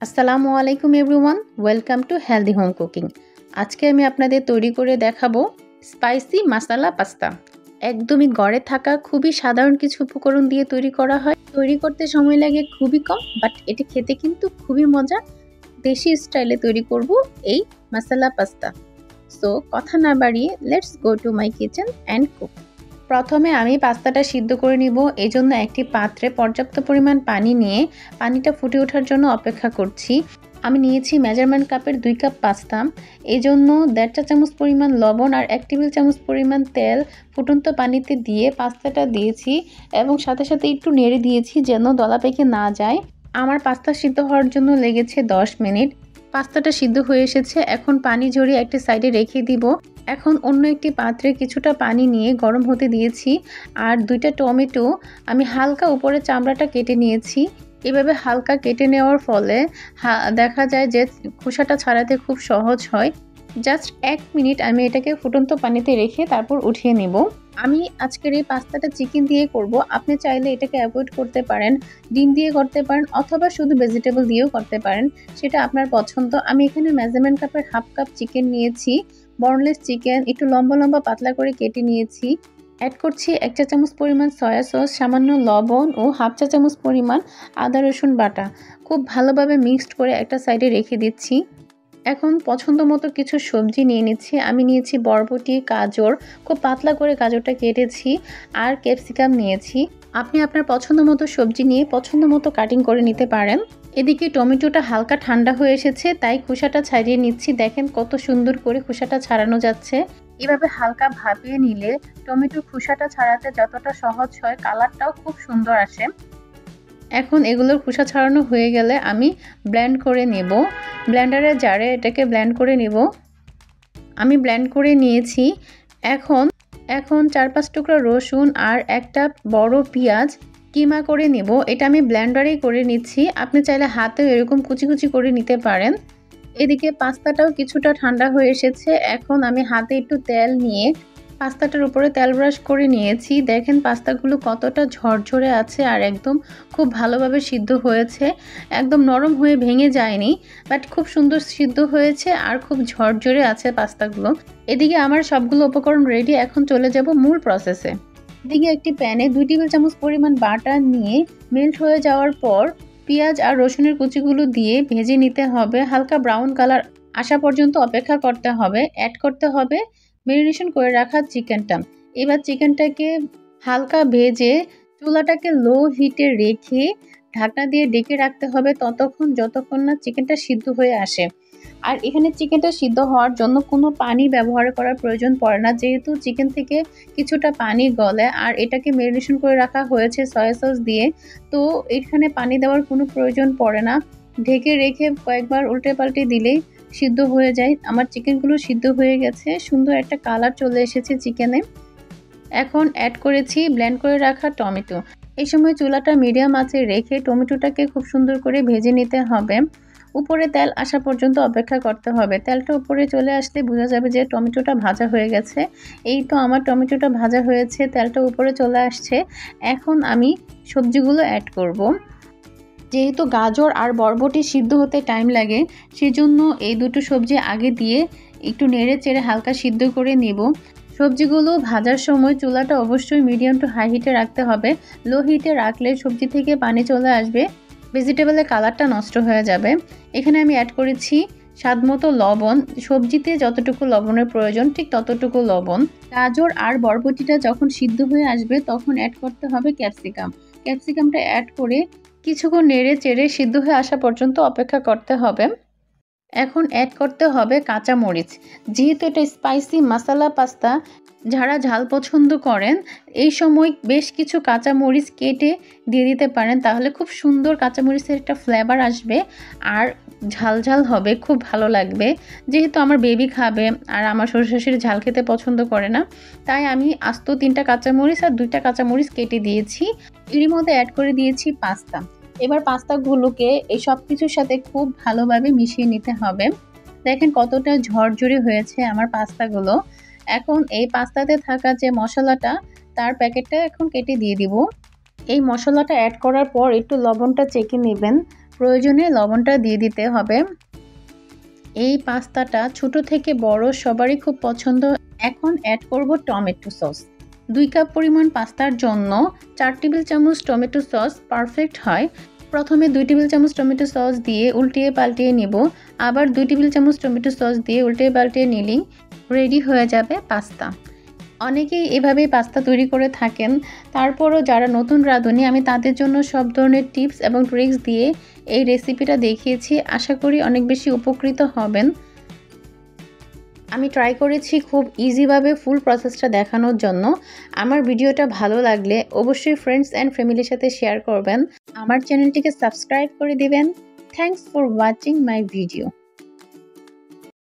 আসসালামু আলাইকুম everyone, welcome to healthy home cooking. আজকে আমি আপনাদের তৈরি করে দেখাবো স্পাইসি মাসালা পাস্তা। একদমই ঘরে থাকা খুবই সাধারণ কিছু উপকরণ দিয়ে তৈরি করা হয়। তৈরি করতে সময় লাগে খুবই কম, বাট এটি খেতে কিন্তু খুবই মজা। দেশি স্টাইলে তৈরি করব এই মাসালা পাস্তা। সো কথা না বাড়িয়ে let's go to my kitchen and cook. প্রথমে আমি পাস্তাটা সিদ্ধ করে নিব। এই জন্য একটি পাত্রে পর্যাপ্ত পরিমাণ পানি নিয়ে পানিটা ফুটে ওঠার জন্য অপেক্ষা করছি। আমি নিয়েছি মেজারমেন্ট কাপের 2 কাপ পাস্তা। এই জন্য 1.5 চা চামচ পরিমাণ লবণ আর 1 টেবিল চামচ পরিমাণ তেল ফুটন্ত পানিতে দিয়ে পাস্তাটা দিয়েছি এবং সাথে সাথে একটু নেড়ে দিয়েছি যেন দলা পেকে না যায়। আমার পাস্তা সিদ্ধ হওয়ার জন্য লেগেছে 10 মিনিট। পাস্তাটা সিদ্ধ হয়ে এসেছে, এখন পানি ঝরিয়ে একটা সাইডে রেখে দিব। এখন অন্য একটি পাত্রে কিছুটা পানি নিয়ে গরম হতে দিয়েছি আর 2টা টমেটো আমি হালকা উপরে চামড়াটা কেটে নিয়েছি। এভাবে হালকা কেটে নেওয়ার ফলে দেখা যায় যে খোসাটা ছাড়াতে খুব সহজ হয়। জাস্ট 1 মিনিট আমি এটাকে ফুটন্ত পানিতে রেখে তারপর উঠিয়ে নেব। আমি আজকের এই পাস্তাটা চিকেন দিয়ে করব। আপনি চাইলে এটাকে অ্যাভয়েড করতে পারেন, ডিম দিয়ে করতে পারেন অথবা শুধু ভেজিটেবল দিয়েও করতে পারেন, সেটা আপনার পছন্দ। আমি এখানে মেজারমেন্ট কাপের হাফ কাপ চিকেন নিয়েছি, বনলেস চিকেন, একটু লম্বা লম্বা পাতলা করে কেটে নিয়েছি। অ্যাড করছি 1 চা চামচ পরিমাণ সয়া সস, সামান্য লবণ ও হাফ চা চামচ পরিমাণ আদা রসুন বাটা। খুব ভালোভাবে মিক্সড করে একটা সাইডে রেখে দিচ্ছি। এখন পছন্দ মতো কিছু সবজি নিয়ে নিচ্ছি। আমি নিয়েছি বরবটি, গাজর, খুব পাতলা করে গাজরটা কেটেছি, আর ক্যাপসিকাম নিয়েছি। আপনি আপনার পছন্দ মতো সবজি নিয়ে পছন্দ মতো কাটিং করে নিতে পারেন। এদিকে টমেটোটা হালকা ঠান্ডা হয়ে এসেছে, তাই খোসাটা ছাড়িয়ে নিচ্ছি। দেখেন কত সুন্দর করে খোসাটা ছাড়ানো যাচ্ছে। এভাবে হালকা ভাপিয়ে নিলে টমেটোর খোসাটা ছাড়াতে যতটা সহজ হয়, কালারটাও খুব সুন্দর আসে। এখন এগুলোর খোসা ছাড়ানো হয়ে গেলে আমি ব্লেন্ড করে নেব। ব্লেন্ডারের জারে এটাকে ব্লেন্ড করে নেব। আমি ব্লেন্ড করে নিয়েছি। এখন 4-5 টুকরা রসুন আর একটা বড় পেঁয়াজ কিমা করে নেব। এটা আমি ব্লেন্ডারেই করে নিচ্ছি, আপনি চাইলে হাতেও এরকম কুচি কুচি করে নিতে পারেন। এদিকে পাস্তাটাও কিছুটা ঠান্ডা হয়ে এসেছে। এখন আমি হাতে একটু তেল নিয়ে পাস্তাটার উপরে তেল ব্রাশ করে নিয়েছি। দেখেন পাস্তাগুলো কতটা ঝরঝরে আছে আর একদম খুব ভালোভাবে সিদ্ধ হয়েছে। একদম নরম হয়ে ভেঙে যায়নি, বাট খুব সুন্দর সিদ্ধ হয়েছে আর খুব ঝরঝরে আছে পাস্তাগুলো। এদিকে আমার সবগুলো উপকরণ রেডি। এখন চলে যাব মূল প্রসেসে। এদিকে একটি প্যানে 2 টেবিল চামচ পরিমাণ বাটার নিয়ে মেল্ট হয়ে যাওয়ার পর পেঁয়াজ আর রসুনের কুচিগুলো দিয়ে ভেজে নিতে হবে। হালকা ব্রাউন কালার আসা পর্যন্ত অপেক্ষা করতে হবে। অ্যাড করতে হবে ম্যারিনেশন করে রাখা চিকেনটা। এবার চিকেনটাকে হালকা ভেজে চুলাটাকে লো হিটে রেখে ঢাকনা দিয়ে ঢেকে রাখতে হবে ততক্ষণ যতক্ষণ না চিকেনটা সিদ্ধ হয়ে আসে। আর এখানে চিকেনটা সিদ্ধ হওয়ার জন্য কোনো পানি ব্যবহার করার প্রয়োজন পড়ে না, যেহেতু চিকেন থেকে কিছুটা পানি গলে আর এটাকে ম্যারিনেশন করে রাখা হয়েছে সয়া সস দিয়ে, তো এখানে পানি দেওয়ার কোনো প্রয়োজন পড়ে না। ঢেকে রেখে কয়েকবার উল্টে পাল্টে দিলেই সিদ্ধ হয়ে যায়। আমার চিকেনগুলো সিদ্ধ হয়ে গেছে, সুন্দর একটা কালার চলে এসেছে চিকেনে। এখন অ্যাড করেছি ব্লেন্ড করে রাখা টমেটো। এই সময় চুলাটা মিডিয়াম আঁচে রেখে টমেটোটাকে খুব সুন্দর করে ভেজে নিতে হবে। উপরে তেল আসা পর্যন্ত অপেক্ষা করতে হবে। তেলটা উপরে চলে আসলে বোঝা যাবে যে টমেটোটা ভাজা হয়ে গেছে। এই তো আমার টমেটোটা ভাজা হয়েছে, তেলটা উপরে চলে আসছে। এখন আমি সবজিগুলো অ্যাড করব। যেহেতু গাজর আর বরবটি সিদ্ধ হতে টাইম লাগে, সেজন্য এই দুটো সবজি আগে দিয়ে একটু নেড়ে চেড়ে হালকা সিদ্ধ করে নেব। সবজিগুলো ভাজার সময় চুলাটা অবশ্যই মিডিয়াম টু হাই হিটে রাখতে হবে। লো হিটে রাখলে সবজি থেকে পানি চলে আসবে, ভেজিটেবলের কালারটা নষ্ট হয়ে যাবে। এখানে আমি অ্যাড করেছি স্বাদমতো লবণ। সবজিতে যতটুকু লবণের প্রয়োজন ঠিক ততটুকু লবণ। গাজর আর বরবটিটা যখন সিদ্ধ হয়ে আসবে তখন অ্যাড করতে হবে ক্যাপসিকাম। ক্যাপসিকামটা অ্যাড করে কিছুক্ষণ নেড়ে চেড়ে সিদ্ধ হয়ে আসা পর্যন্ত অপেক্ষা করতে হবে। এখন অ্যাড করতে হবে কাঁচা মরিচ। যেহেতু এটা স্পাইসি মাসালা পাস্তা, যারা ঝাল পছন্দ করেন এই সময় বেশ কিছু কাঁচা মরিচ কেটে দিয়ে দিতে পারেন, তাহলে খুব সুন্দর কাঁচা মরিচের একটা ফ্লেভার আসবে আর ঝাল ঝাল হবে, খুব ভালো লাগবে। যেহেতু আমার বেবি খাবে আর আমার শ্বশুর শাশুড়ি ঝাল খেতে পছন্দ করে না, তাই আমি আস্ত 3টা কাঁচামরিচ আর 2টা কাঁচামরিচ কেটে দিয়েছি। এরই মধ্যে অ্যাড করে দিয়েছি পাস্তা। এবার পাস্তাগুলোকে এই সব কিছুর সাথে খুব ভালোভাবে মিশিয়ে নিতে হবে। দেখেন কতটা ঝরঝরে হয়েছে আমার পাস্তাগুলো। এখন এই পাস্তাতে থাকা যে মশলাটা, তার প্যাকেটটা এখন কেটে দিয়ে দিব। এই মশলাটা অ্যাড করার পর একটু লবণটা চেখে নেবেন। প্রয়োজনে লবণটা দিয়ে দিতে হবে। এই পাস্তাটা ছোট থেকে বড় সবারই খুব পছন্দ। এখন অ্যাড করব টমেটো সস। 2 কাপ পরিমাণ পাস্তার জন্য 4 টেবিল চামচ টমেটো সস পারফেক্ট হয়। প্রথমে 2 টেবিল চামচ টমেটো সস দিয়ে উল্টিয়ে পাল্টিয়ে নেব। আবার 2 টেবিল চামচ টমেটো সস দিয়ে উল্টিয়ে পাল্টিয়ে নিলেই রেডি হয়ে যাবে পাস্তা। অনেকেই এভাবেই পাস্তা তৈরি করে থাকেন। তারপরও যারা নতুন রাঁধুনি, আমি তাদের জন্য সব ধরনের টিপস এবং ট্রিক্স দিয়ে এই রেসিপিটা দেখিয়েছি। আশা করি অনেক বেশি উপকৃত হবেন। আমি ট্রাই করেছি খুব ইজিভাবে ফুল প্রসেসটা দেখানোর জন্য। আমার ভিডিওটা ভালো লাগলে অবশ্যই ফ্রেন্ডস অ্যান্ড ফ্যামিলির সাথে শেয়ার করবেন। আমার চ্যানেলটিকে সাবস্ক্রাইব করে দিবেন। Thanks for watching my video.